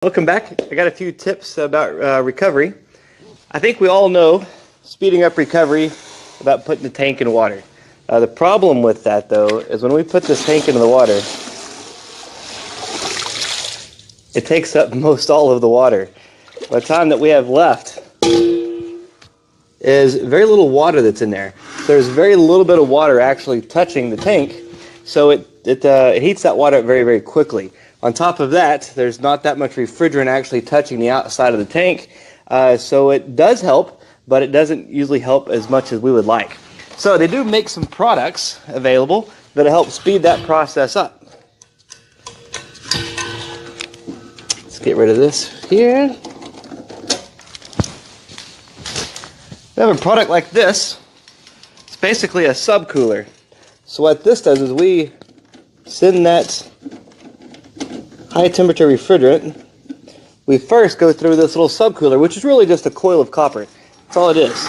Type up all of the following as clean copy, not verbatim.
Welcome back. I got a few tips about recovery. I think we all know speeding up recovery about putting the tank in water. The problem with that though is when we put this tank into the water, it takes up most all of the water. By the time that we have left is very little water that's in there. There's very little bit of water actually touching the tank, so it heats that water up very, very quickly. On top of that, there's not that much refrigerant actually touching the outside of the tank, so it does help, but it doesn't usually help as much as we would like. So they do make some products available that'll help speed that process up. Let's get rid of this here. We have a product like this. It's basically a subcooler. So what this does is we send that high temperature refrigerant. We first go through this little subcooler, which is really just a coil of copper. That's all it is.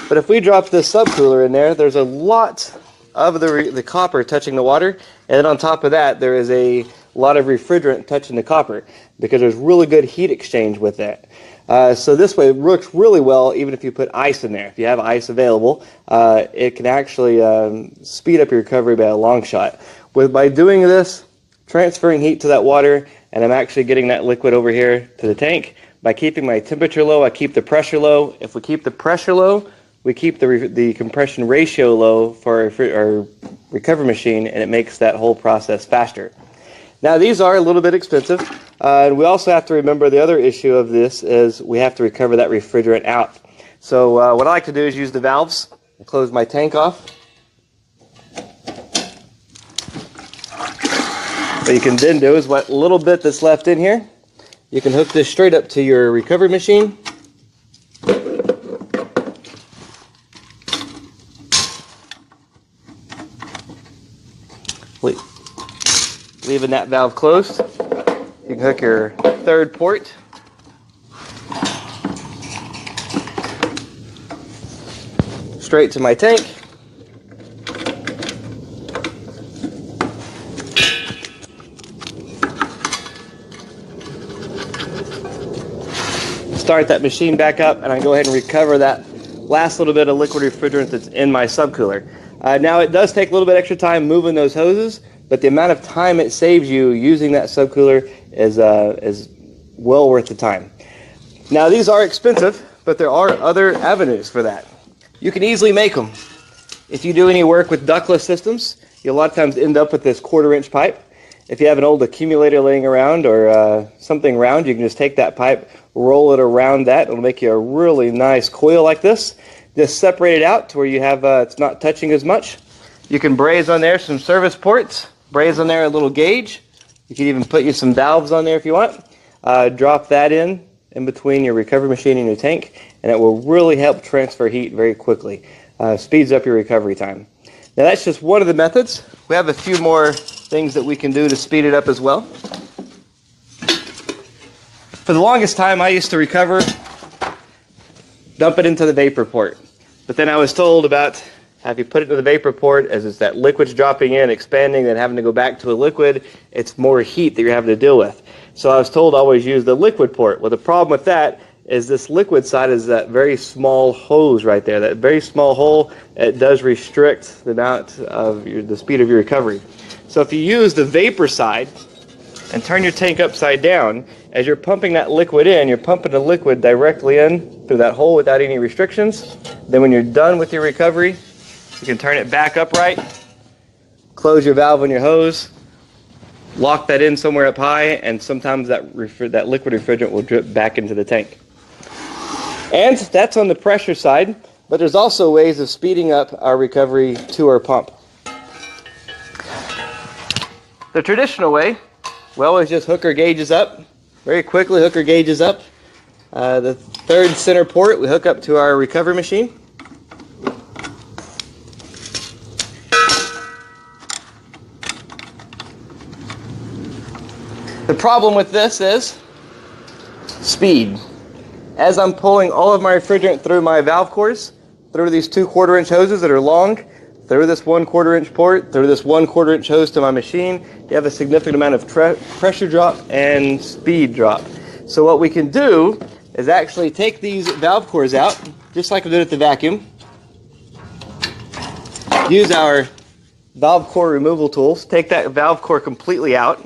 But if we drop this subcooler in there, there's a lot of the copper touching the water, and then on top of that there is a lot of refrigerant touching the copper because there's really good heat exchange with that. So this way it works really well even if you put ice in there. If you have ice available, it can actually speed up your recovery by a long shot. By doing this, transferring heat to that water, and I'm actually getting that liquid over here to the tank. By keeping my temperature low, I keep the pressure low. If we keep the pressure low, we keep the compression ratio low for our recovery machine, and it makes that whole process faster. Now these are a little bit expensive, and we also have to remember the other issue of this is we have to recover that refrigerant out. So what I like to do is use the valves and close my tank off. What you can then do is what little bit that's left in here, you can hook this straight up to your recovery machine. Leaving that valve closed. You can hook your third port. Straight to my tank. Start that machine back up, and I go ahead and recover that last little bit of liquid refrigerant that's in my subcooler. Now it does take a little bit extra time moving those hoses, but the amount of time it saves you using that subcooler is well worth the time. Now these are expensive, but there are other avenues for that. You can easily make them. If you do any work with ductless systems, you'll a lot of times end up with this 1/4-inch pipe. If you have an old accumulator laying around or something round, you can just take that pipe, roll it around that. It'll make you a really nice coil like this. Just separate it out to where you have it's not touching as much. You can braze on there some service ports, braze on there a little gauge. You can even put you some valves on there if you want. Drop that in between your recovery machine and your tank, and it will really help transfer heat very quickly. Speeds up your recovery time. Now that's just one of the methods. We have a few more things that we can do to speed it up as well. For the longest time I used to recover, dump it into the vapor port. But then I was told about if you put it into the vapor port, as it's that liquid's dropping in, expanding, then having to go back to a liquid, it's more heat that you're having to deal with. So I was told to always use the liquid port. Well, the problem with that is this liquid side is that very small hose right there. That very small hole, it does restrict the amount of the speed of your recovery. So if you use the vapor side and turn your tank upside down, as you're pumping that liquid in, you're pumping the liquid directly in through that hole without any restrictions. Then when you're done with your recovery, you can turn it back upright, close your valve on your hose, lock that in somewhere up high, and sometimes that liquid refrigerant will drip back into the tank. And that's on the pressure side, but there's also ways of speeding up our recovery to our pump. The traditional way, we always just hook our gauges up, very quickly hook our gauges up. The third center port we hook up to our recovery machine. The problem with this is speed. As I'm pulling all of my refrigerant through my valve cores, through these 2 1/4-inch hoses that are long, through this 1/4 inch port, through this 1/4 inch hose to my machine, you have a significant amount of pressure drop and speed drop. So what we can do is actually take these valve cores out, just like we did at the vacuum. Use our valve core removal tools, take that valve core completely out.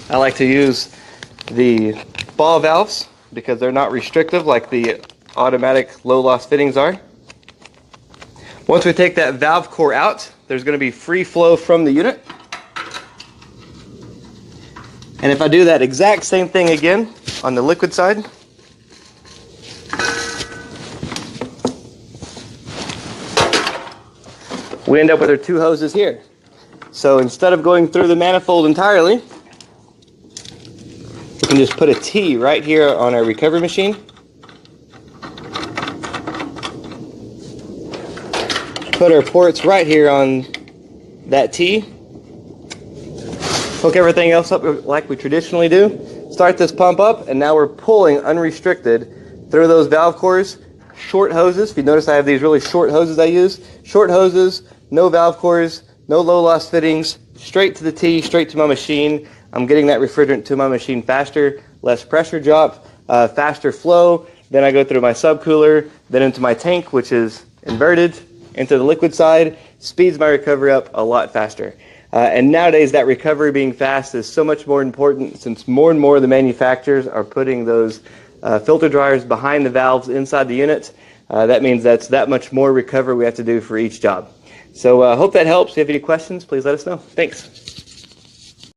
I like to use the ball valves because they're not restrictive like the automatic low loss fittings are. Once we take that valve core out, there's going to be free flow from the unit. And if I do that exact same thing again on the liquid side, we end up with our 2 hoses here. So instead of going through the manifold entirely, we can just put a T right here on our recovery machine. Put our ports right here on that T. Hook everything else up like we traditionally do. Start this pump up, and now we're pulling unrestricted through those valve cores. Short hoses. If you notice, I have these really short hoses I use. Short hoses, no valve cores, no low loss fittings, straight to the T, straight to my machine. I'm getting that refrigerant to my machine faster, less pressure drop, faster flow. Then I go through my subcooler, then into my tank, which is inverted, into the liquid side. Speeds my recovery up a lot faster. And nowadays, that recovery being fast is so much more important, since more and more of the manufacturers are putting those filter dryers behind the valves inside the unit. That means that's that much more recovery we have to do for each job. So I hope that helps. If you have any questions, please let us know. Thanks.